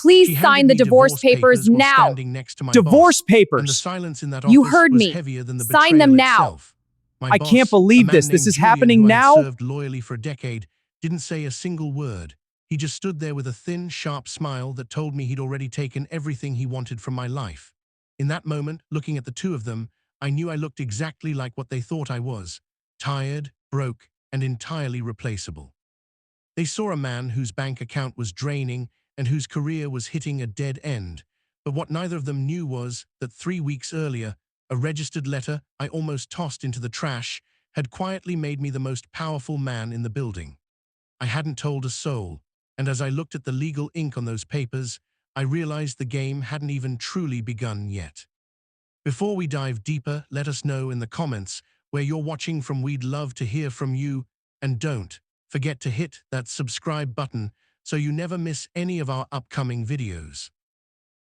Please She sign handed the me divorce papers while now. standing next to my Divorce boss, and the papers. silence in that You office heard was me. heavier than the Sign them betrayal now. itself. My I can't boss, a believe man this. This named is Julian who happening I had now? served loyally for a decade, didn't say a single word. He just stood there with a thin, sharp smile that told me he'd already taken everything he wanted from my life. In that moment, looking at the two of them, I knew I looked exactly like what they thought I was: tired, broke, and entirely replaceable. They saw a man whose bank account was draining and whose career was hitting a dead end. But what neither of them knew was that 3 weeks earlier, a registered letter I almost tossed into the trash had quietly made me the most powerful man in the building. I hadn't told a soul, and as I looked at the legal ink on those papers, I realized the game hadn't even truly begun yet. Before we dive deeper, let us know in the comments where you're watching from. We'd love to hear from you, and don't forget to hit that subscribe button so you never miss any of our upcoming videos.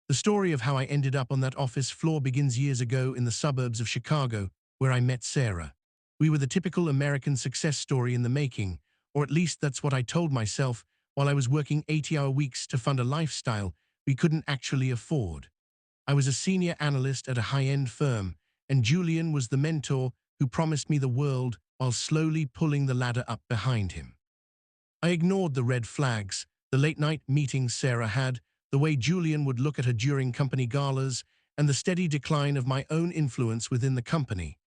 The story of how I ended up on that office floor begins years ago in the suburbs of Chicago, where I met Sarah. We were the typical American success story in the making, or at least that's what I told myself while I was working 80-hour weeks to fund a lifestyle we couldn't actually afford. I was a senior analyst at a high-end firm, and Julian was the mentor who promised me the world while slowly pulling the ladder up behind him. I ignored the red flags, the late-night meetings Sarah had, the way Julian would look at her during company galas, and the steady decline of my own influence within the company.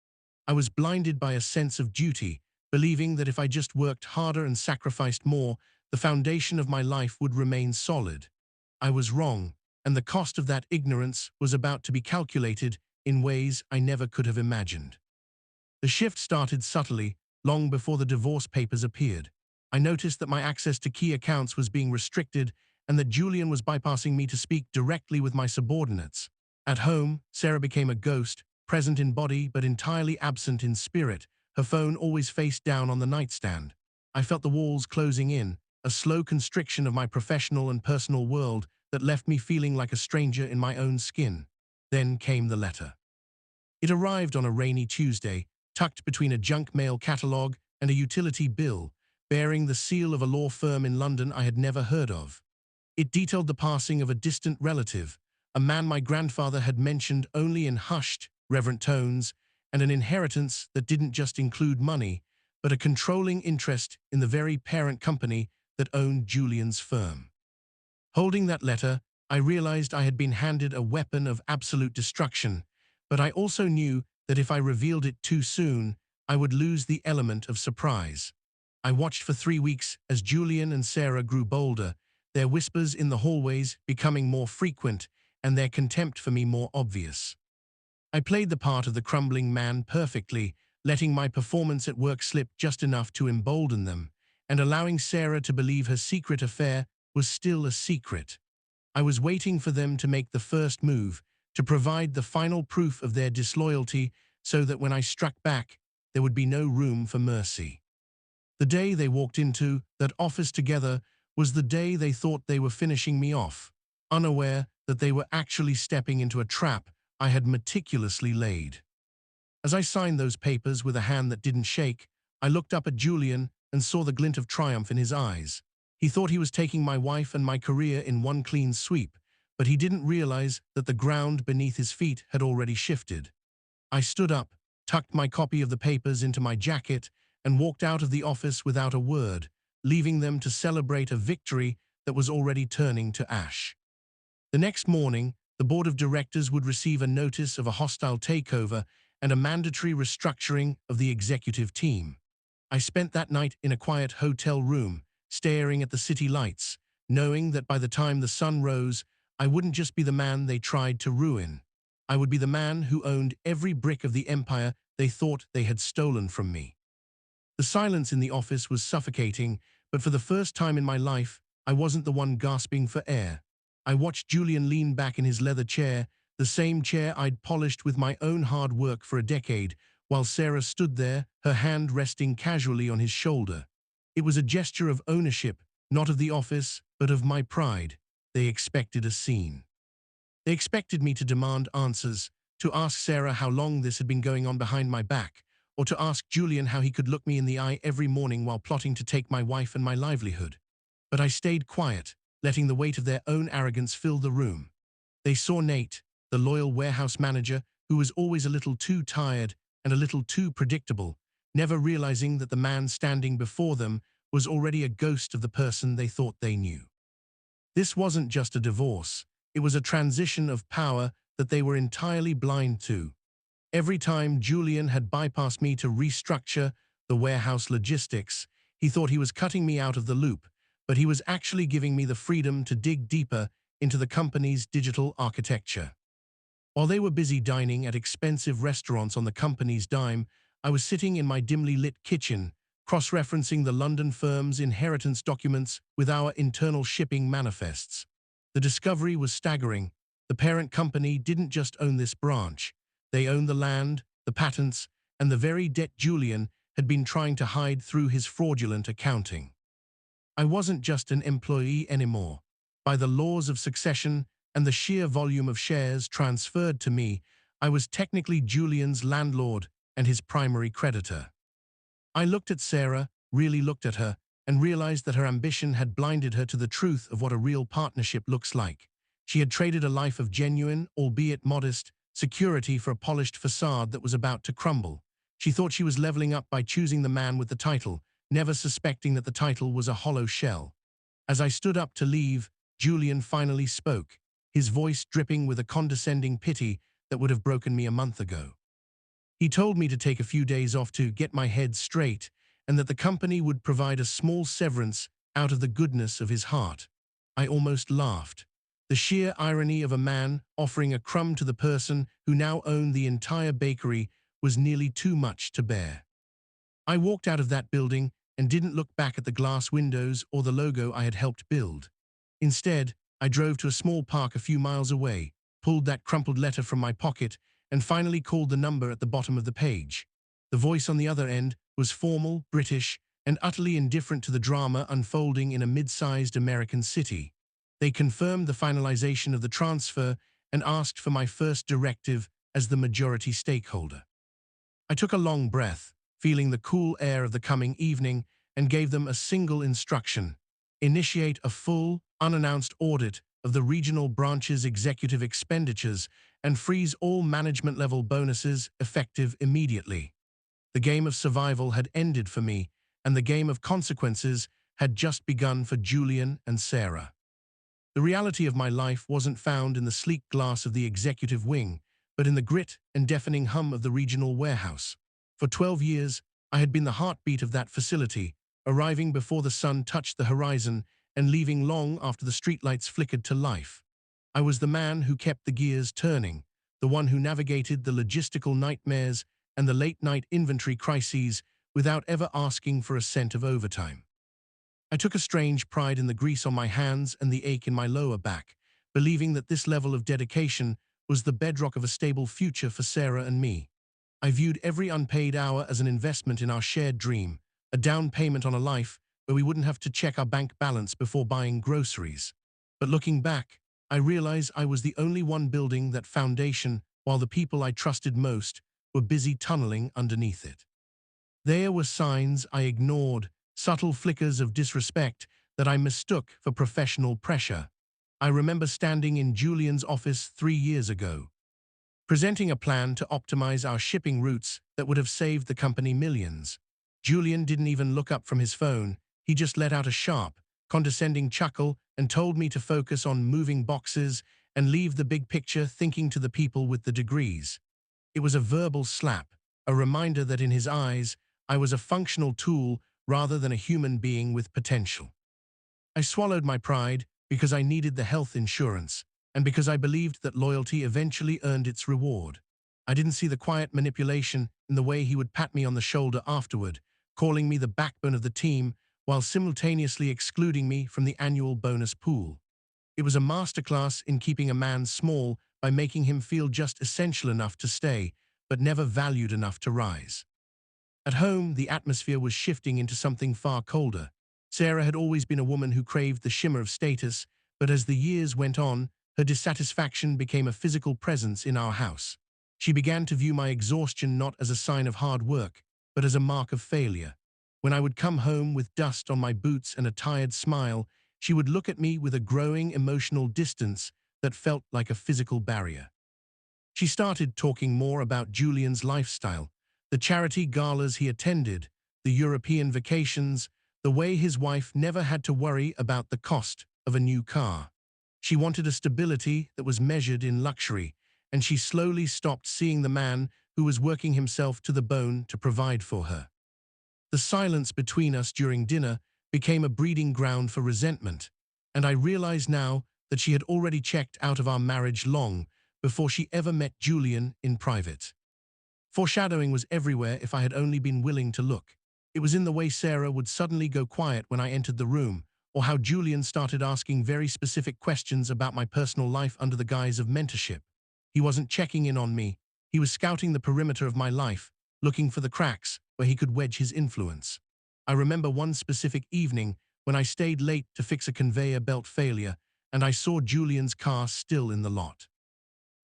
I was blinded by a sense of duty, believing that if I just worked harder and sacrificed more, the foundation of my life would remain solid. I was wrong, and the cost of that ignorance was about to be calculated in ways I never could have imagined. The shift started subtly, long before the divorce papers appeared. I noticed that my access to key accounts was being restricted and that Julian was bypassing me to speak directly with my subordinates. At home, Sarah became a ghost, present in body but entirely absent in spirit, her phone always face down on the nightstand. I felt the walls closing in, a slow constriction of my professional and personal world that left me feeling like a stranger in my own skin. Then came the letter. It arrived on a rainy Tuesday, tucked between a junk mail catalog and a utility bill, bearing the seal of a law firm in London I had never heard of. It detailed the passing of a distant relative, a man my grandfather had mentioned only in hushed, reverent tones, and an inheritance that didn't just include money, but a controlling interest in the very parent company that owned Julian's firm. Holding that letter, I realized I had been handed a weapon of absolute destruction, but I also knew that if I revealed it too soon, I would lose the element of surprise. I watched for 3 weeks as Julian and Sarah grew bolder, their whispers in the hallways becoming more frequent and their contempt for me more obvious. I played the part of the crumbling man perfectly, letting my performance at work slip just enough to embolden them, and allowing Sarah to believe her secret affair was still a secret. I was waiting for them to make the first move, to provide the final proof of their disloyalty so that when I struck back, there would be no room for mercy. The day they walked into that office together was the day they thought they were finishing me off, unaware that they were actually stepping into a trap I had meticulously laid. As I signed those papers with a hand that didn't shake, I looked up at Julian and saw the glint of triumph in his eyes. He thought he was taking my wife and my career in one clean sweep, but he didn't realize that the ground beneath his feet had already shifted. I stood up, tucked my copy of the papers into my jacket, and walked out of the office without a word, leaving them to celebrate a victory that was already turning to ash. The next morning, the board of directors would receive a notice of a hostile takeover and a mandatory restructuring of the executive team. I spent that night in a quiet hotel room, staring at the city lights, knowing that by the time the sun rose, I wouldn't just be the man they tried to ruin. I would be the man who owned every brick of the empire they thought they had stolen from me. The silence in the office was suffocating, but for the first time in my life, I wasn't the one gasping for air. I watched Julian lean back in his leather chair, the same chair I'd polished with my own hard work for a decade, while Sarah stood there, her hand resting casually on his shoulder. It was a gesture of ownership, not of the office, but of my pride. They expected a scene. They expected me to demand answers, to ask Sarah how long this had been going on behind my back, or to ask Julian how he could look me in the eye every morning while plotting to take my wife and my livelihood. But I stayed quiet, letting the weight of their own arrogance fill the room. They saw Nate, the loyal warehouse manager, who was always a little too tired and a little too predictable, never realizing that the man standing before them was already a ghost of the person they thought they knew. This wasn't just a divorce, it was a transition of power that they were entirely blind to. Every time Julian had bypassed me to restructure the warehouse logistics, he thought he was cutting me out of the loop, but he was actually giving me the freedom to dig deeper into the company's digital architecture. While they were busy dining at expensive restaurants on the company's dime, I was sitting in my dimly lit kitchen, cross-referencing the London firm's inheritance documents with our internal shipping manifests. The discovery was staggering. The parent company didn't just own this branch. They owned the land, the patents, and the very debt Julian had been trying to hide through his fraudulent accounting. I wasn't just an employee anymore. By the laws of succession and the sheer volume of shares transferred to me, I was technically Julian's landlord and his primary creditor. I looked at Sarah, really looked at her, and realized that her ambition had blinded her to the truth of what a real partnership looks like. She had traded a life of genuine, albeit modest, security for a polished facade that was about to crumble. She thought she was leveling up by choosing the man with the title, never suspecting that the title was a hollow shell. As I stood up to leave, Julian finally spoke, his voice dripping with a condescending pity that would have broken me a month ago. He told me to take a few days off to get my head straight, and that the company would provide a small severance out of the goodness of his heart. I almost laughed. The sheer irony of a man offering a crumb to the person who now owned the entire bakery was nearly too much to bear. I walked out of that building and didn't look back at the glass windows or the logo I had helped build. Instead, I drove to a small park a few miles away, pulled that crumpled letter from my pocket, and finally called the number at the bottom of the page. The voice on the other end was formal, British, and utterly indifferent to the drama unfolding in a mid-sized American city. They confirmed the finalization of the transfer and asked for my first directive as the majority stakeholder. I took a long breath, feeling the cool air of the coming evening, and gave them a single instruction: initiate a full, unannounced audit of the regional branch's executive expenditures and freeze all management-level bonuses effective immediately. The game of survival had ended for me, and the game of consequences had just begun for Julian and Sarah. The reality of my life wasn't found in the sleek glass of the executive wing, but in the grit and deafening hum of the regional warehouse. For 12 years, I had been the heartbeat of that facility, arriving before the sun touched the horizon and leaving long after the streetlights flickered to life. I was the man who kept the gears turning, the one who navigated the logistical nightmares and the late-night inventory crises without ever asking for a cent of overtime. I took a strange pride in the grease on my hands and the ache in my lower back, believing that this level of dedication was the bedrock of a stable future for Sarah and me. I viewed every unpaid hour as an investment in our shared dream, a down payment on a life where we wouldn't have to check our bank balance before buying groceries. But looking back, I realized I was the only one building that foundation while the people I trusted most were busy tunneling underneath it. There were signs I ignored, subtle flickers of disrespect that I mistook for professional pressure. I remember standing in Julian's office 3 years ago, presenting a plan to optimize our shipping routes that would have saved the company millions. Julian didn't even look up from his phone. He just let out a sharp, condescending chuckle and told me to focus on moving boxes and leave the big picture thinking to the people with the degrees. It was a verbal slap, a reminder that in his eyes, I was a functional tool rather than a human being with potential. I swallowed my pride because I needed the health insurance, and because I believed that loyalty eventually earned its reward. I didn't see the quiet manipulation in the way he would pat me on the shoulder afterward, calling me the backbone of the team while simultaneously excluding me from the annual bonus pool. It was a masterclass in keeping a man small by making him feel just essential enough to stay, but never valued enough to rise. At home, the atmosphere was shifting into something far colder. Sarah had always been a woman who craved the shimmer of status, but as the years went on, her dissatisfaction became a physical presence in our house. She began to view my exhaustion not as a sign of hard work, but as a mark of failure. When I would come home with dust on my boots and a tired smile, she would look at me with a growing emotional distance that felt like a physical barrier. She started talking more about Julian's lifestyle, the charity galas he attended, the European vacations, the way his wife never had to worry about the cost of a new car. She wanted a stability that was measured in luxury, and she slowly stopped seeing the man who was working himself to the bone to provide for her. The silence between us during dinner became a breeding ground for resentment, and I realized now that she had already checked out of our marriage long before she ever met Julian in private. Foreshadowing was everywhere if I had only been willing to look. It was in the way Sarah would suddenly go quiet when I entered the room, or how Julian started asking very specific questions about my personal life under the guise of mentorship. He wasn't checking in on me. He was scouting the perimeter of my life, looking for the cracks where he could wedge his influence. I remember one specific evening when I stayed late to fix a conveyor belt failure, and I saw Julian's car still in the lot.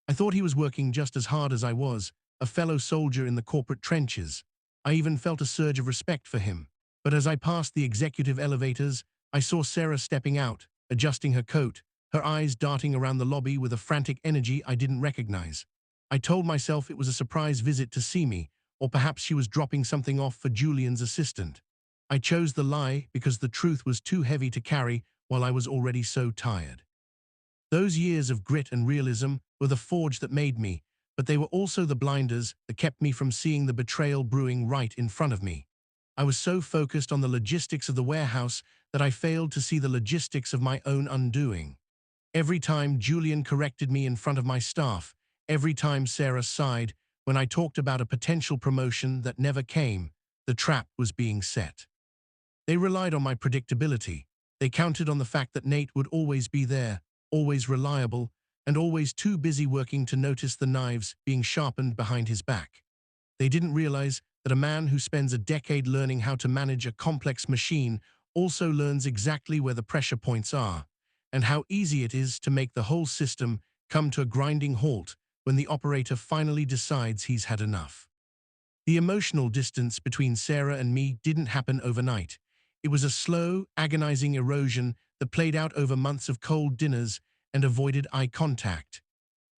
I thought he was working just as hard as I was, a fellow soldier in the corporate trenches. I even felt a surge of respect for him. But as I passed the executive elevators, I saw Sarah stepping out, adjusting her coat, her eyes darting around the lobby with a frantic energy I didn't recognize. I told myself it was a surprise visit to see me, or perhaps she was dropping something off for Julian's assistant. I chose the lie because the truth was too heavy to carry while I was already so tired. Those years of grit and realism were the forge that made me, but they were also the blinders that kept me from seeing the betrayal brewing right in front of me. I was so focused on the logistics of the warehouse that I failed to see the logistics of my own undoing. Every time Julian corrected me in front of my staff, every time Sarah sighed when I talked about a potential promotion that never came, the trap was being set. They relied on my predictability. They counted on the fact that Nate would always be there, always reliable, and always too busy working to notice the knives being sharpened behind his back. They didn't realize that a man who spends a decade learning how to manage a complex machine also learns exactly where the pressure points are, and how easy it is to make the whole system come to a grinding halt when the operator finally decides he's had enough. The emotional distance between Sarah and me didn't happen overnight. It was a slow, agonizing erosion that played out over months of cold dinners and avoided eye contact.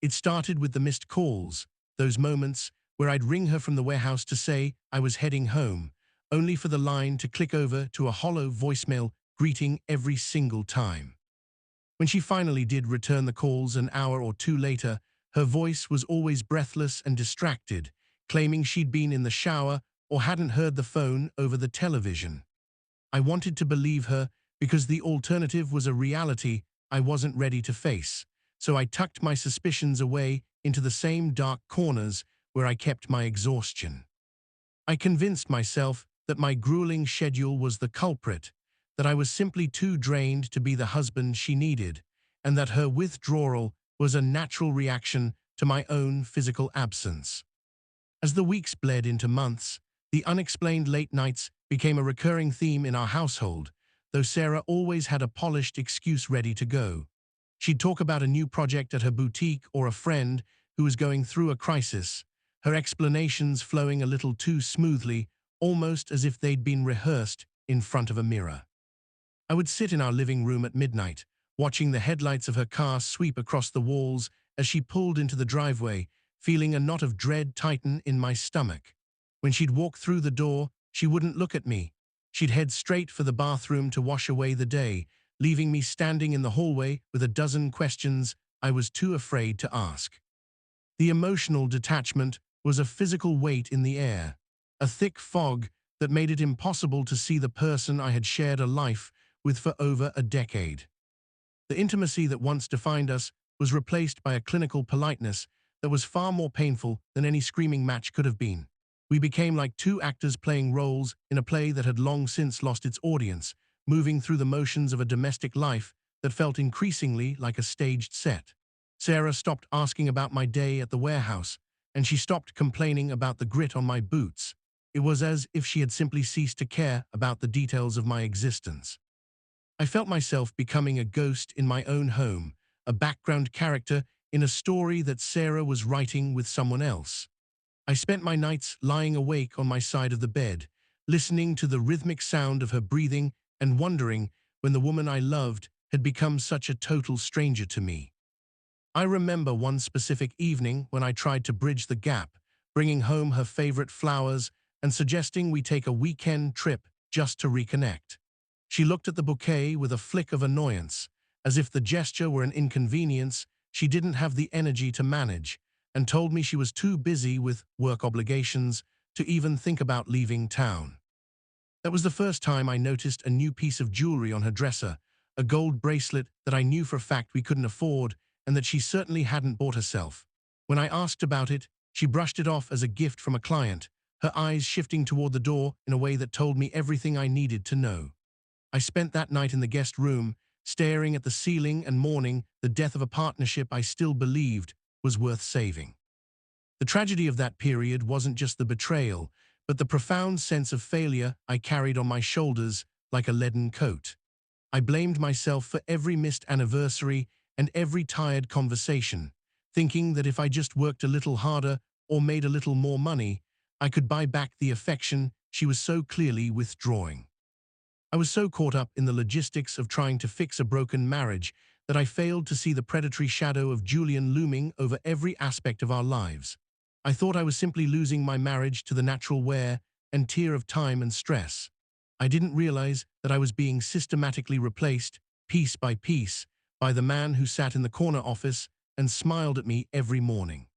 It started with the missed calls, those moments where I'd ring her from the warehouse to say I was heading home, only for the line to click over to a hollow voicemail greeting every single time. When she finally did return the calls an hour or two later, her voice was always breathless and distracted, claiming she'd been in the shower or hadn't heard the phone over the television. I wanted to believe her because the alternative was a reality I wasn't ready to face, so I tucked my suspicions away into the same dark corners where I kept my exhaustion. I convinced myself that my grueling schedule was the culprit, that I was simply too drained to be the husband she needed, and that her withdrawal was a natural reaction to my own physical absence. As the weeks bled into months, the unexplained late nights became a recurring theme in our household, though Sarah always had a polished excuse ready to go. She'd talk about a new project at her boutique or a friend who was going through a crisis, her explanations flowing a little too smoothly, almost as if they'd been rehearsed in front of a mirror. I would sit in our living room at midnight, watching the headlights of her car sweep across the walls as she pulled into the driveway, feeling a knot of dread tighten in my stomach. When she'd walk through the door, she wouldn't look at me. She'd head straight for the bathroom to wash away the day, leaving me standing in the hallway with a dozen questions I was too afraid to ask. The emotional detachment was a physical weight in the air, a thick fog that made it impossible to see the person I had shared a life with for over a decade. The intimacy that once defined us was replaced by a clinical politeness that was far more painful than any screaming match could have been. We became like two actors playing roles in a play that had long since lost its audience, moving through the motions of a domestic life that felt increasingly like a staged set. Sarah stopped asking about my day at the warehouse, and she stopped complaining about the grit on my boots. It was as if she had simply ceased to care about the details of my existence. I felt myself becoming a ghost in my own home, a background character in a story that Sarah was writing with someone else. I spent my nights lying awake on my side of the bed, listening to the rhythmic sound of her breathing and wondering when the woman I loved had become such a total stranger to me. I remember one specific evening when I tried to bridge the gap, bringing home her favorite flowers and suggesting we take a weekend trip just to reconnect. She looked at the bouquet with a flick of annoyance, as if the gesture were an inconvenience she didn't have the energy to manage, and told me she was too busy with work obligations to even think about leaving town. That was the first time I noticed a new piece of jewelry on her dresser, a gold bracelet that I knew for a fact we couldn't afford and that she certainly hadn't bought herself. When I asked about it, she brushed it off as a gift from a client, her eyes shifting toward the door in a way that told me everything I needed to know. I spent that night in the guest room, staring at the ceiling and mourning the death of a partnership I still believed was worth saving. The tragedy of that period wasn't just the betrayal, but the profound sense of failure I carried on my shoulders like a leaden coat. I blamed myself for every missed anniversary and every tired conversation, thinking that if I just worked a little harder or made a little more money, I could buy back the affection she was so clearly withdrawing. I was so caught up in the logistics of trying to fix a broken marriage that I failed to see the predatory shadow of Julian looming over every aspect of our lives. I thought I was simply losing my marriage to the natural wear and tear of time and stress. I didn't realize that I was being systematically replaced, piece by piece, by the man who sat in the corner office and smiled at me every morning.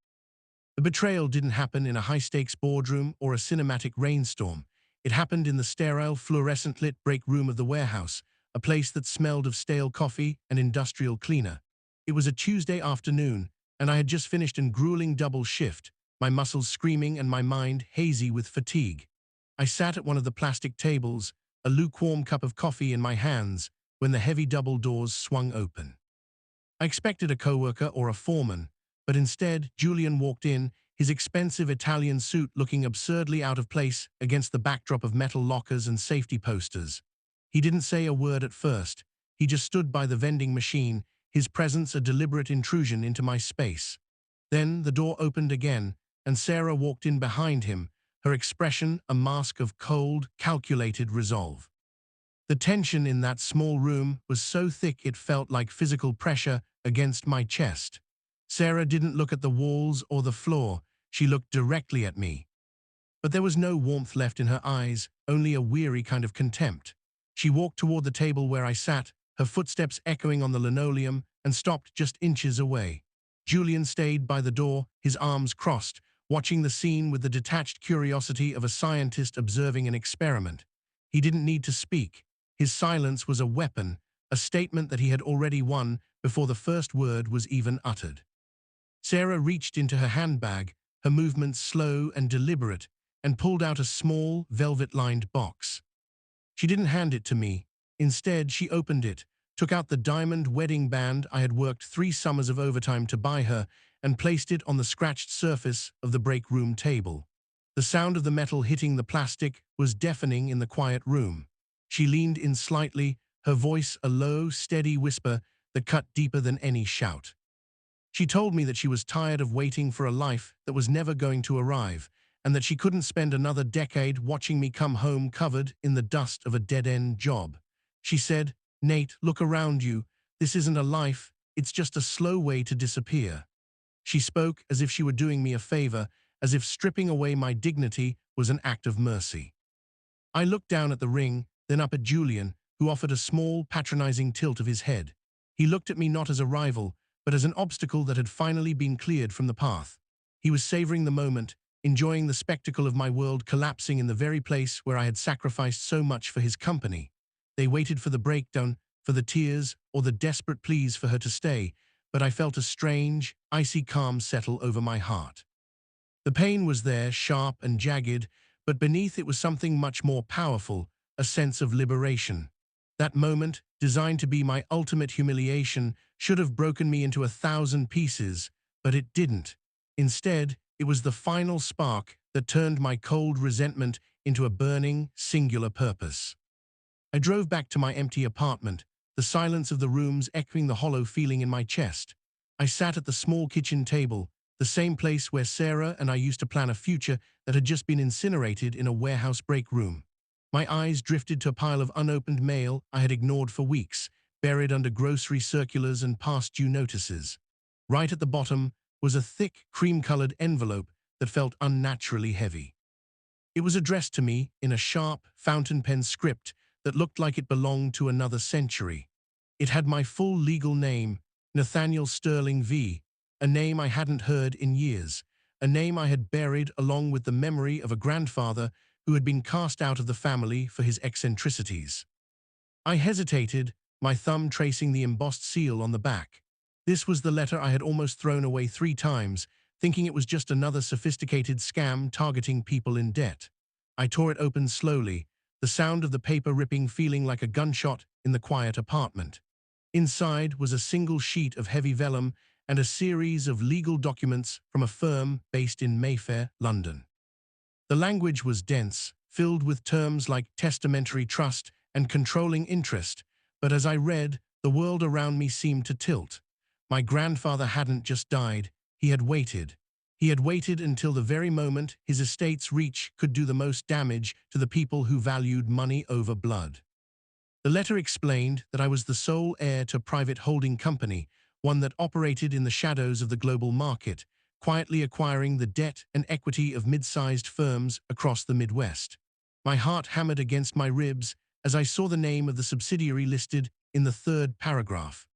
The betrayal didn't happen in a high-stakes boardroom or a cinematic rainstorm. It happened in the sterile, fluorescent-lit break room of the warehouse, a place that smelled of stale coffee and industrial cleaner. It was a Tuesday afternoon, and I had just finished a grueling double shift, my muscles screaming and my mind hazy with fatigue. I sat at one of the plastic tables, a lukewarm cup of coffee in my hands, when the heavy double doors swung open. I expected a coworker or a foreman, but instead Julian walked in, his expensive Italian suit looking absurdly out of place against the backdrop of metal lockers and safety posters. He didn't say a word at first. He just stood by the vending machine, his presence a deliberate intrusion into my space. Then the door opened again, and Sarah walked in behind him, her expression a mask of cold, calculated resolve. The tension in that small room was so thick it felt like physical pressure against my chest. Sarah didn't look at the walls or the floor, she looked directly at me. But there was no warmth left in her eyes, only a weary kind of contempt. She walked toward the table where I sat, her footsteps echoing on the linoleum, and stopped just inches away. Julian stayed by the door, his arms crossed, watching the scene with the detached curiosity of a scientist observing an experiment. He didn't need to speak. His silence was a weapon, a statement that he had already won before the first word was even uttered. Sarah reached into her handbag, her movements slow and deliberate, and pulled out a small, velvet-lined box. She didn't hand it to me. Instead, she opened it, took out the diamond wedding band I had worked 3 summers of overtime to buy her, and placed it on the scratched surface of the break room table. The sound of the metal hitting the plastic was deafening in the quiet room. She leaned in slightly, her voice a low, steady whisper that cut deeper than any shout. She told me that she was tired of waiting for a life that was never going to arrive, and that she couldn't spend another decade watching me come home covered in the dust of a dead-end job. She said, "Nate, look around you. This isn't a life, it's just a slow way to disappear." She spoke as if she were doing me a favor, as if stripping away my dignity was an act of mercy. I looked down at the ring, then up at Julian, who offered a small, patronizing tilt of his head. He looked at me not as a rival, but as an obstacle that had finally been cleared from the path. He was savoring the moment, enjoying the spectacle of my world collapsing in the very place where I had sacrificed so much for his company. They waited for the breakdown, for the tears, or the desperate pleas for her to stay, but I felt a strange, icy calm settle over my heart. The pain was there, sharp and jagged, but beneath it was something much more powerful, a sense of liberation. That moment, designed to be my ultimate humiliation, should have broken me into 1,000 pieces, but it didn't. Instead, it was the final spark that turned my cold resentment into a burning, singular purpose. I drove back to my empty apartment, the silence of the rooms echoing the hollow feeling in my chest. I sat at the small kitchen table, the same place where Sarah and I used to plan a future that had just been incinerated in a warehouse break room. My eyes drifted to a pile of unopened mail I had ignored for weeks, buried under grocery circulars and past due notices. Right at the bottom was a thick, cream-colored envelope that felt unnaturally heavy. It was addressed to me in a sharp, fountain pen script that looked like it belonged to another century. It had my full legal name, Nathaniel Sterling V., a name I hadn't heard in years, a name I had buried along with the memory of a grandfather who had been cast out of the family for his eccentricities. I hesitated, my thumb tracing the embossed seal on the back. This was the letter I had almost thrown away 3 times, thinking it was just another sophisticated scam targeting people in debt. I tore it open slowly, the sound of the paper ripping feeling like a gunshot in the quiet apartment. Inside was a single sheet of heavy vellum and a series of legal documents from a firm based in Mayfair, London. The language was dense, filled with terms like testamentary trust and controlling interest, but as I read, the world around me seemed to tilt. My grandfather hadn't just died, he had waited. He had waited until the very moment his estate's reach could do the most damage to the people who valued money over blood. The letter explained that I was the sole heir to a private holding company, one that operated in the shadows of the global market, quietly acquiring the debt and equity of mid-sized firms across the Midwest. My heart hammered against my ribs as I saw the name of the subsidiary listed in the 3rd paragraph.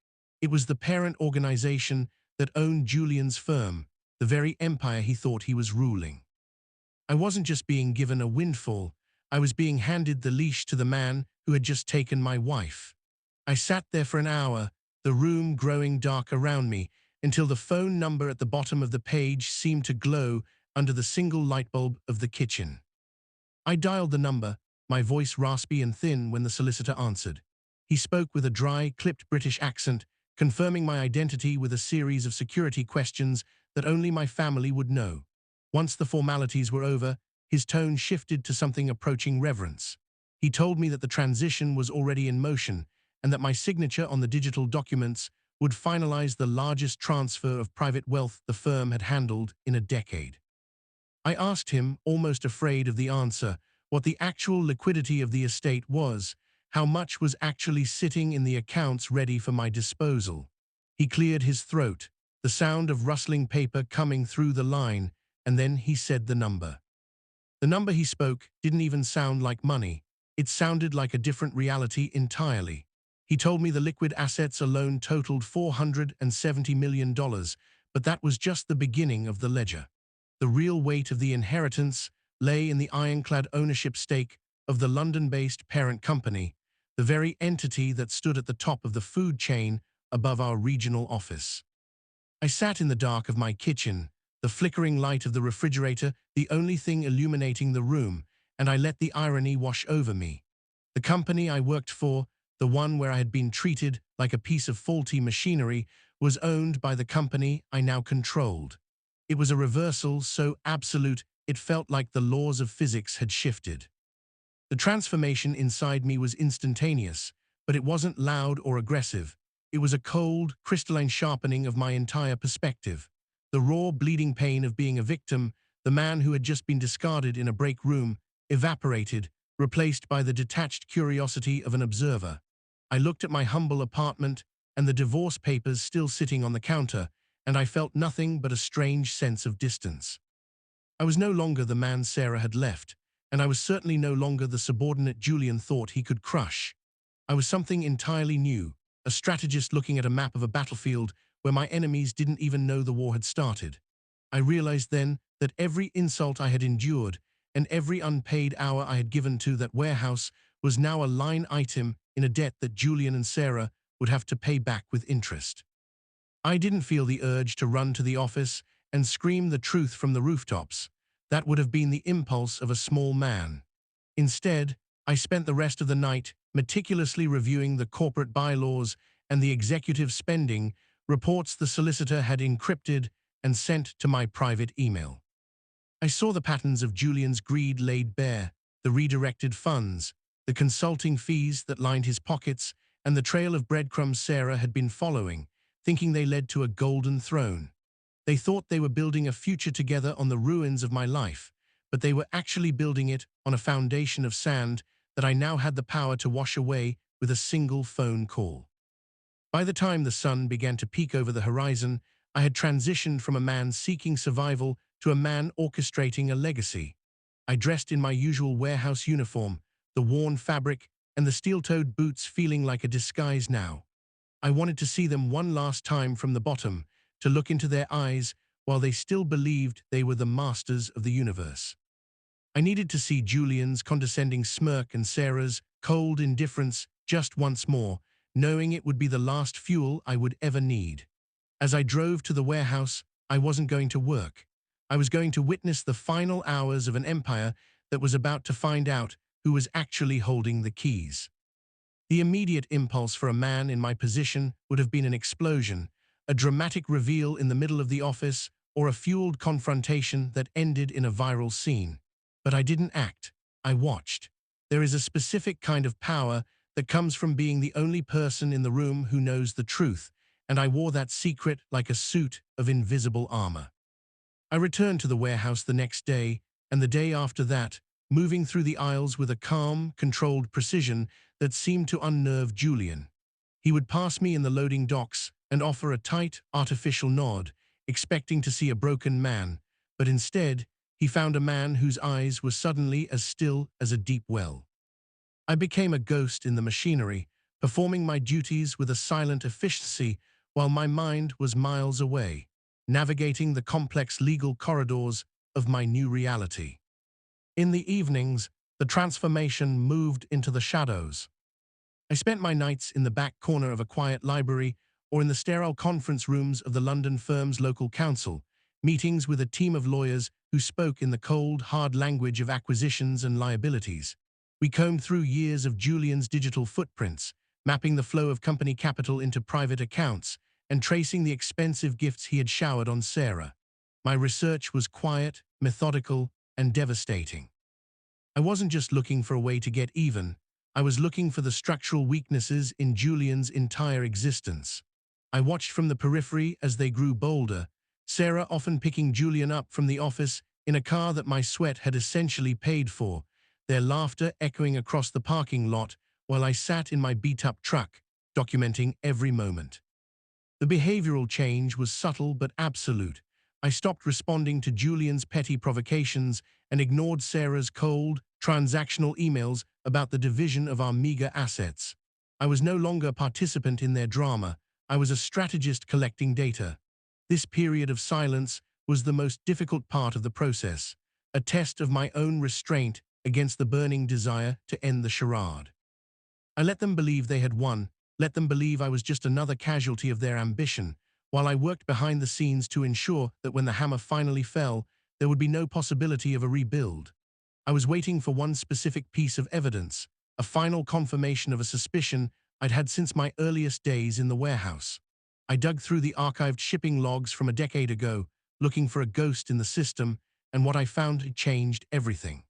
It was the parent organization that owned Julian's firm, the very empire he thought he was ruling. I wasn't just being given a windfall, I was being handed the leash to the man who had just taken my wife. I sat there for an hour, the room growing dark around me, until the phone number at the bottom of the page seemed to glow under the single light bulb of the kitchen. I dialed the number, my voice raspy and thin when the solicitor answered. He spoke with a dry, clipped British accent, confirming my identity with a series of security questions that only my family would know. Once the formalities were over, his tone shifted to something approaching reverence. He told me that the transition was already in motion and that my signature on the digital documents would finalize the largest transfer of private wealth the firm had handled in a decade. I asked him, almost afraid of the answer, what the actual liquidity of the estate was, how much was actually sitting in the accounts ready for my disposal. He cleared his throat, the sound of rustling paper coming through the line, and then he said the number. The number he spoke didn't even sound like money. It sounded like a different reality entirely. He told me the liquid assets alone totaled $470 million, but that was just the beginning of the ledger. The real weight of the inheritance lay in the ironclad ownership stake of the London-based parent company, the very entity that stood at the top of the food chain above our regional office. I sat in the dark of my kitchen, the flickering light of the refrigerator the only thing illuminating the room, and I let the irony wash over me. The company I worked for, the one where I had been treated like a piece of faulty machinery, was owned by the company I now controlled. It was a reversal so absolute it felt like the laws of physics had shifted. The transformation inside me was instantaneous, but it wasn't loud or aggressive. It was a cold, crystalline sharpening of my entire perspective. The raw, bleeding pain of being a victim, the man who had just been discarded in a break room, evaporated, replaced by the detached curiosity of an observer. I looked at my humble apartment and the divorce papers still sitting on the counter, and I felt nothing but a strange sense of distance. I was no longer the man Sarah had left, and I was certainly no longer the subordinate Julian thought he could crush. I was something entirely new, a strategist looking at a map of a battlefield where my enemies didn't even know the war had started. I realized then that every insult I had endured and every unpaid hour I had given to that warehouse was now a line item in a debt that Julian and Sarah would have to pay back with interest. I didn't feel the urge to run to the office and scream the truth from the rooftops. That would have been the impulse of a small man. Instead, I spent the rest of the night meticulously reviewing the corporate bylaws and the executive spending reports the solicitor had encrypted and sent to my private email. I saw the patterns of Julian's greed laid bare, the redirected funds, the consulting fees that lined his pockets, and the trail of breadcrumbs Sarah had been following, thinking they led to a golden throne. They thought they were building a future together on the ruins of my life, but they were actually building it on a foundation of sand that I now had the power to wash away with a single phone call. By the time the sun began to peek over the horizon, I had transitioned from a man seeking survival to a man orchestrating a legacy. I dressed in my usual warehouse uniform, the worn fabric and the steel-toed boots feeling like a disguise now. I wanted to see them one last time from the bottom, to look into their eyes while they still believed they were the masters of the universe. I needed to see Julian's condescending smirk and Sarah's cold indifference just once more, knowing it would be the last fuel I would ever need. As I drove to the warehouse, I wasn't going to work. I was going to witness the final hours of an empire that was about to find out who was actually holding the keys. The immediate impulse for a man in my position would have been an explosion, a dramatic reveal in the middle of the office, or a fueled confrontation that ended in a viral scene. But I didn't act. I watched. There is a specific kind of power that comes from being the only person in the room who knows the truth, and I wore that secret like a suit of invisible armor. I returned to the warehouse the next day, and the day after that, moving through the aisles with a calm, controlled precision that seemed to unnerve Julian. He would pass me in the loading docks and offer a tight, artificial nod, expecting to see a broken man, but instead, he found a man whose eyes were suddenly as still as a deep well. I became a ghost in the machinery, performing my duties with a silent efficiency while my mind was miles away, navigating the complex legal corridors of my new reality. In the evenings, the transformation moved into the shadows. I spent my nights in the back corner of a quiet library or in the sterile conference rooms of the London firm's local counsel, meetings with a team of lawyers who spoke in the cold, hard language of acquisitions and liabilities. We combed through years of Julian's digital footprints, mapping the flow of company capital into private accounts and tracing the expensive gifts he had showered on Sarah. My research was quiet, methodical, and devastating. I wasn't just looking for a way to get even. I was looking for the structural weaknesses in Julian's entire existence. I watched from the periphery as they grew bolder, Sarah often picking Julian up from the office in a car that my sweat had essentially paid for, their laughter echoing across the parking lot while I sat in my beat-up truck, documenting every moment. The behavioral change was subtle but absolute. I stopped responding to Julian's petty provocations and ignored Sarah's cold, transactional emails about the division of our meager assets. I was no longer a participant in their drama. I was a strategist collecting data. This period of silence was the most difficult part of the process, a test of my own restraint against the burning desire to end the charade. I let them believe they had won, let them believe I was just another casualty of their ambition, while I worked behind the scenes to ensure that when the hammer finally fell, there would be no possibility of a rebuild. I was waiting for one specific piece of evidence, a final confirmation of a suspicion I'd had since my earliest days in the warehouse. I dug through the archived shipping logs from a decade ago, looking for a ghost in the system, and what I found had changed everything.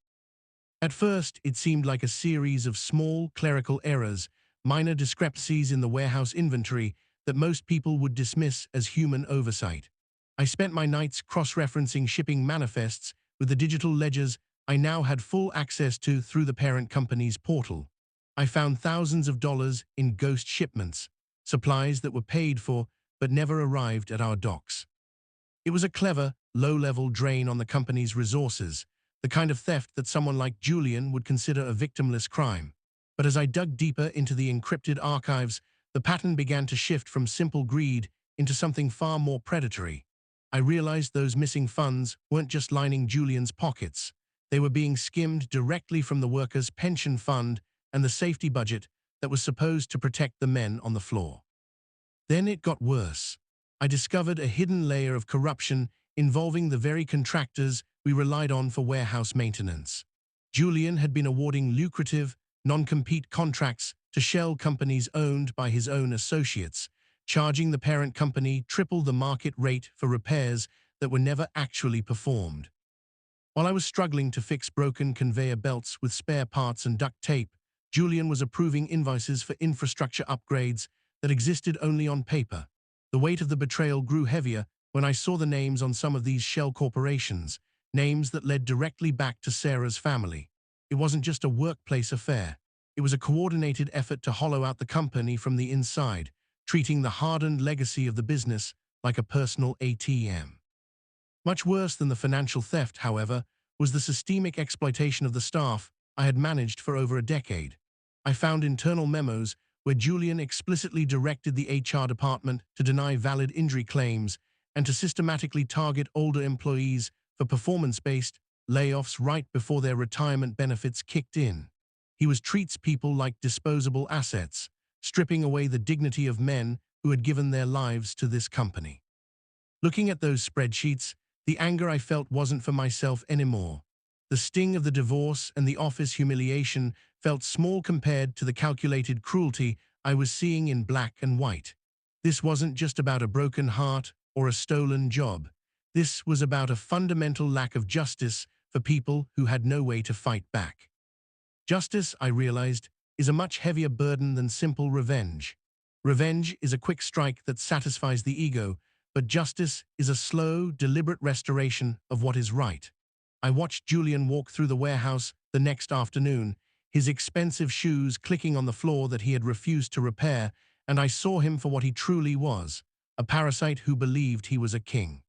At first, it seemed like a series of small clerical errors, minor discrepancies in the warehouse inventory that most people would dismiss as human oversight. I spent my nights cross-referencing shipping manifests with the digital ledgers I now had full access to through the parent company's portal. I found thousands of dollars in ghost shipments, supplies that were paid for but never arrived at our docks. It was a clever, low-level drain on the company's resources, the kind of theft that someone like Julian would consider a victimless crime. But as I dug deeper into the encrypted archives, the pattern began to shift from simple greed into something far more predatory. I realized those missing funds weren't just lining Julian's pockets. They were being skimmed directly from the workers' pension fund and the safety budget that was supposed to protect the men on the floor. Then it got worse. I discovered a hidden layer of corruption involving the very contractors we relied on for warehouse maintenance. Julian had been awarding lucrative, non-compete contracts to shell companies owned by his own associates, charging the parent company triple the market rate for repairs that were never actually performed. While I was struggling to fix broken conveyor belts with spare parts and duct tape, Julian was approving invoices for infrastructure upgrades that existed only on paper. The weight of the betrayal grew heavier when I saw the names on some of these shell corporations, names that led directly back to Sarah's family. It wasn't just a workplace affair. It was a coordinated effort to hollow out the company from the inside, treating the hardened legacy of the business like a personal ATM. Much worse than the financial theft, however, was the systemic exploitation of the staff I had managed for over a decade. I found internal memos where Julian explicitly directed the HR department to deny valid injury claims and to systematically target older employees for performance-based layoffs right before their retirement benefits kicked in. He treats people like disposable assets, stripping away the dignity of men who had given their lives to this company. Looking at those spreadsheets, the anger I felt wasn't for myself anymore. The sting of the divorce and the office humiliation felt small compared to the calculated cruelty I was seeing in black and white. This wasn't just about a broken heart or a stolen job. This was about a fundamental lack of justice for people who had no way to fight back. Justice, I realized, is a much heavier burden than simple revenge. Revenge is a quick strike that satisfies the ego, but justice is a slow, deliberate restoration of what is right. I watched Julian walk through the warehouse the next afternoon, his expensive shoes clicking on the floor that he had refused to repair, and I saw him for what he truly was, a parasite who believed he was a king.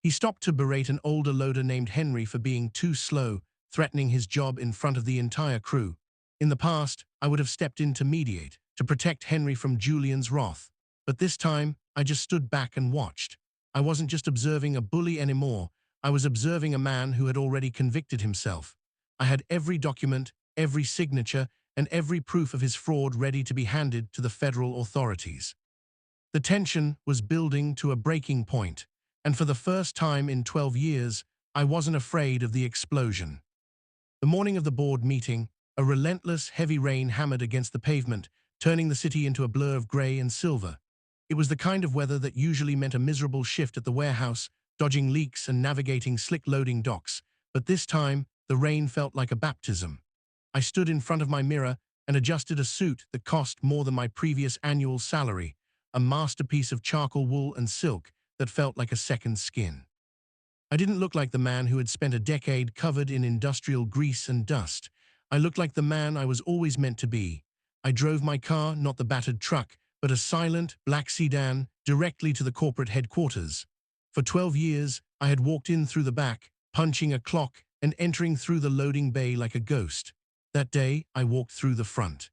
He stopped to berate an older loader named Henry for being too slow, threatening his job in front of the entire crew. In the past, I would have stepped in to mediate, to protect Henry from Julian's wrath. But this time, I just stood back and watched. I wasn't just observing a bully anymore. I was observing a man who had already convicted himself. I had every document, every signature, and every proof of his fraud ready to be handed to the federal authorities. The tension was building to a breaking point, and for the first time in 12 years, I wasn't afraid of the explosion. The morning of the board meeting, a relentless, heavy rain hammered against the pavement, turning the city into a blur of gray and silver. It was the kind of weather that usually meant a miserable shift at the warehouse, dodging leaks and navigating slick loading docks, but this time, the rain felt like a baptism. I stood in front of my mirror and adjusted a suit that cost more than my previous annual salary, a masterpiece of charcoal wool and silk that felt like a second skin. I didn't look like the man who had spent a decade covered in industrial grease and dust. I looked like the man I was always meant to be. I drove my car, not the battered truck, but a silent, black sedan, directly to the corporate headquarters. For 12 years, I had walked in through the back, punching a clock and entering through the loading bay like a ghost. That day, I walked through the front.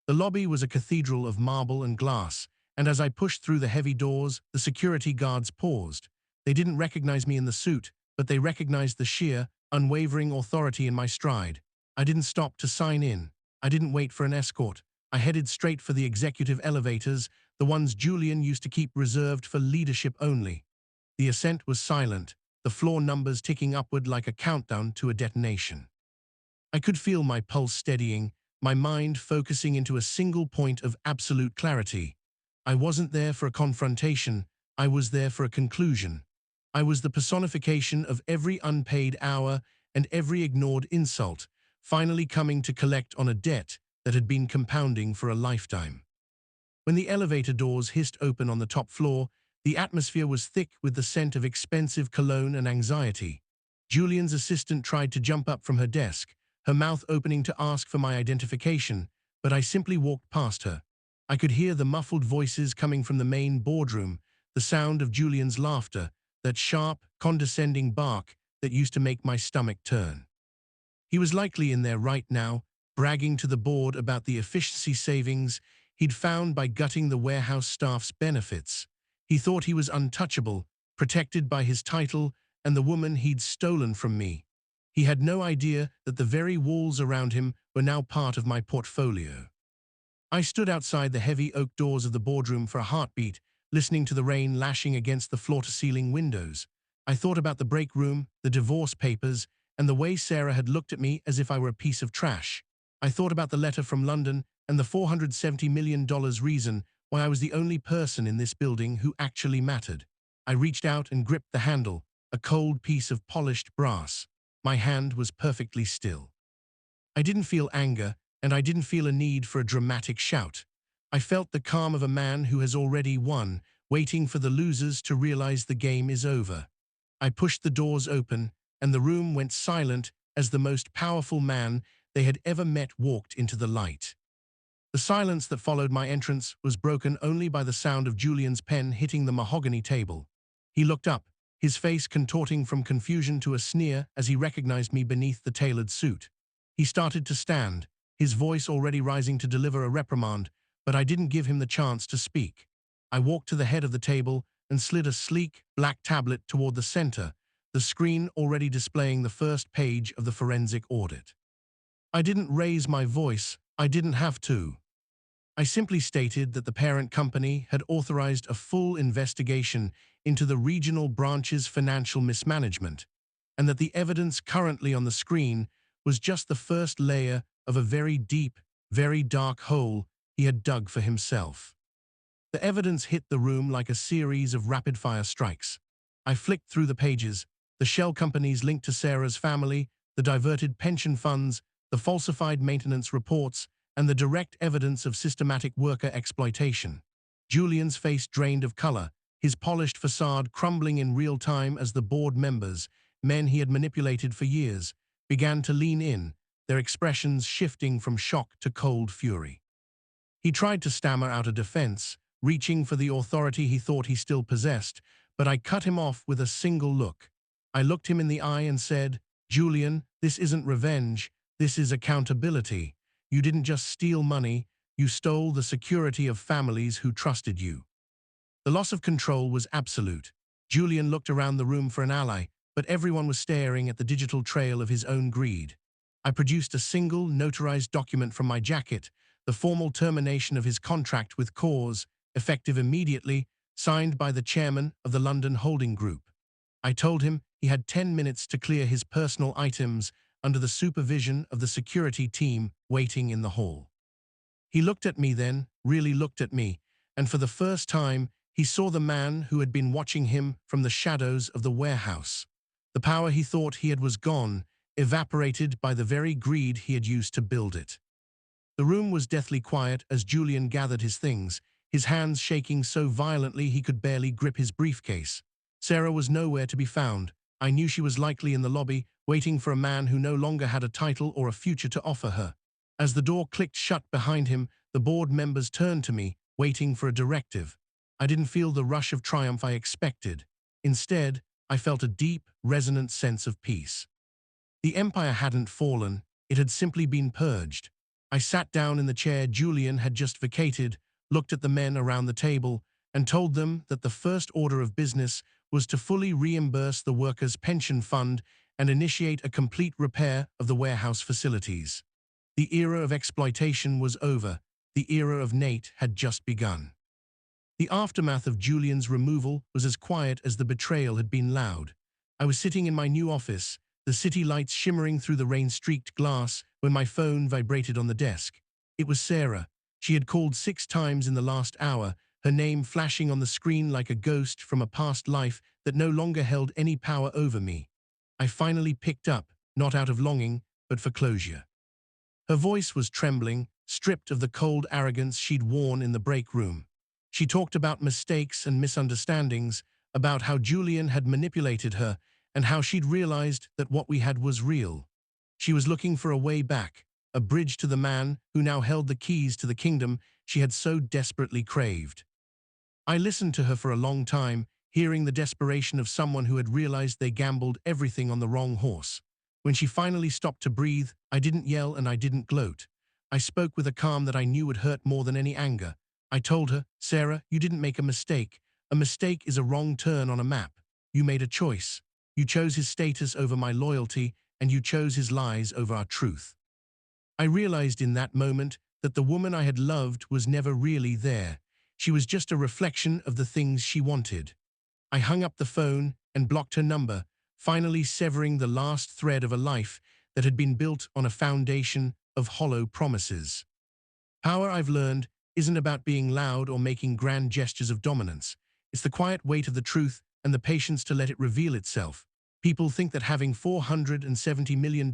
The lobby was a cathedral of marble and glass, and as I pushed through the heavy doors, the security guards paused. They didn't recognize me in the suit, but they recognized the sheer, unwavering authority in my stride. I didn't stop to sign in. I didn't wait for an escort. I headed straight for the executive elevators, the ones Julian used to keep reserved for leadership only. The ascent was silent, the floor numbers ticking upward like a countdown to a detonation. I could feel my pulse steadying, my mind focusing into a single point of absolute clarity. I wasn't there for a confrontation, I was there for a conclusion. I was the personification of every unpaid hour and every ignored insult, finally coming to collect on a debt that had been compounding for a lifetime. When the elevator doors hissed open on the top floor, the atmosphere was thick with the scent of expensive cologne and anxiety. Julian's assistant tried to jump up from her desk, her mouth opening to ask for my identification, but I simply walked past her. I could hear the muffled voices coming from the main boardroom, the sound of Julian's laughter, that sharp, condescending bark that used to make my stomach turn. He was likely in there right now, bragging to the board about the efficiency savings he'd found by gutting the warehouse staff's benefits. He thought he was untouchable, protected by his title and the woman he'd stolen from me. He had no idea that the very walls around him were now part of my portfolio. I stood outside the heavy oak doors of the boardroom for a heartbeat, listening to the rain lashing against the floor-to-ceiling windows. I thought about the break room, the divorce papers, and the way Sarah had looked at me as if I were a piece of trash. I thought about the letter from London and the $470 million reason why I was the only person in this building who actually mattered. I reached out and gripped the handle, a cold piece of polished brass. My hand was perfectly still. I didn't feel anger, and I didn't feel a need for a dramatic shout. I felt the calm of a man who has already won, waiting for the losers to realize the game is over. I pushed the doors open, and the room went silent as the most powerful man they had ever met walked into the light. The silence that followed my entrance was broken only by the sound of Julian's pen hitting the mahogany table. He looked up, his face contorting from confusion to a sneer as he recognized me beneath the tailored suit. He started to stand, his voice already rising to deliver a reprimand, but I didn't give him the chance to speak. I walked to the head of the table and slid a sleek, black tablet toward the center, the screen already displaying the first page of the forensic audit. I didn't raise my voice, I didn't have to. I simply stated that the parent company had authorized a full investigation into the regional branch's financial mismanagement, and that the evidence currently on the screen was just the first layer of a very deep, very dark hole he had dug for himself. The evidence hit the room like a series of rapid-fire strikes. I flicked through the pages, the shell companies linked to Sarah's family, the diverted pension funds, the falsified maintenance reports, and the direct evidence of systematic worker exploitation. Julian's face drained of color, his polished facade crumbling in real time as the board members, men he had manipulated for years, began to lean in, their expressions shifting from shock to cold fury. He tried to stammer out a defense, reaching for the authority he thought he still possessed, but I cut him off with a single look. I looked him in the eye and said, "Julian, this isn't revenge, this is accountability. You didn't just steal money, you stole the security of families who trusted you." The loss of control was absolute. Julian looked around the room for an ally, but everyone was staring at the digital trail of his own greed. I produced a single, notarized document from my jacket, the formal termination of his contract with Cause, effective immediately, signed by the chairman of the London Holding Group. I told him he had 10 minutes to clear his personal items under the supervision of the security team waiting in the hall. He looked at me then, really looked at me, and for the first time, he saw the man who had been watching him from the shadows of the warehouse. The power he thought he had was gone, evaporated by the very greed he had used to build it. The room was deathly quiet as Julian gathered his things, his hands shaking so violently he could barely grip his briefcase. Sarah was nowhere to be found. I knew she was likely in the lobby, waiting for a man who no longer had a title or a future to offer her. As the door clicked shut behind him, the board members turned to me, waiting for a directive. I didn't feel the rush of triumph I expected. Instead, I felt a deep, resonant sense of peace. The empire hadn't fallen, it had simply been purged. I sat down in the chair Julian had just vacated, looked at the men around the table, and told them that the first order of business was to fully reimburse the workers' pension fund and initiate a complete repair of the warehouse facilities. The era of exploitation was over, the era of Nate had just begun. The aftermath of Julian's removal was as quiet as the betrayal had been loud. I was sitting in my new office, the city lights shimmering through the rain-streaked glass, when my phone vibrated on the desk. It was Sarah. She had called 6 times in the last hour, her name flashing on the screen like a ghost from a past life that no longer held any power over me. I finally picked up, not out of longing, but for closure. Her voice was trembling, stripped of the cold arrogance she'd worn in the break room. She talked about mistakes and misunderstandings, about how Julian had manipulated her, and how she'd realized that what we had was real. She was looking for a way back, a bridge to the man who now held the keys to the kingdom she had so desperately craved. I listened to her for a long time, hearing the desperation of someone who had realized they gambled everything on the wrong horse. When she finally stopped to breathe, I didn't yell and I didn't gloat. I spoke with a calm that I knew would hurt more than any anger. I told her, "Sarah, you didn't make a mistake. A mistake is a wrong turn on a map. You made a choice. You chose his status over my loyalty, and you chose his lies over our truth." I realized in that moment that the woman I had loved was never really there. She was just a reflection of the things she wanted. I hung up the phone and blocked her number, finally severing the last thread of a life that had been built on a foundation of hollow promises. Power, I've learned, isn't about being loud or making grand gestures of dominance. It's the quiet weight of the truth and the patience to let it reveal itself. People think that having $470 million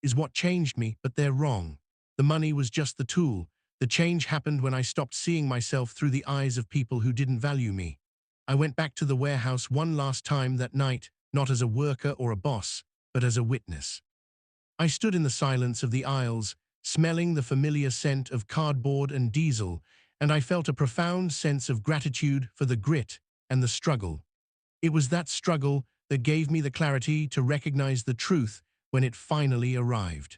is what changed me, but they're wrong. The money was just the tool. The change happened when I stopped seeing myself through the eyes of people who didn't value me. I went back to the warehouse one last time that night, not as a worker or a boss, but as a witness. I stood in the silence of the aisles, smelling the familiar scent of cardboard and diesel, and I felt a profound sense of gratitude for the grit and the struggle. It was that struggle that gave me the clarity to recognize the truth when it finally arrived.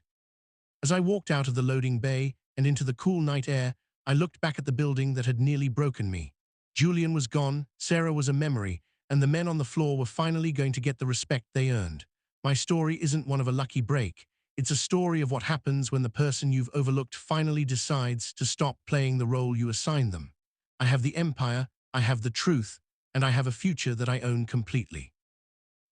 As I walked out of the loading bay and into the cool night air, I looked back at the building that had nearly broken me. Julian was gone, Sarah was a memory, and the men on the floor were finally going to get the respect they earned. My story isn't one of a lucky break. It's a story of what happens when the person you've overlooked finally decides to stop playing the role you assigned them. I have the empire, I have the truth, and I have a future that I own completely.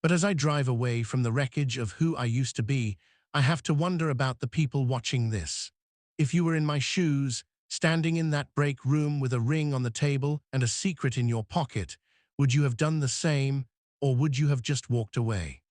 But as I drive away from the wreckage of who I used to be, I have to wonder about the people watching this. If you were in my shoes, standing in that break room with a ring on the table and a secret in your pocket, would you have done the same, or would you have just walked away?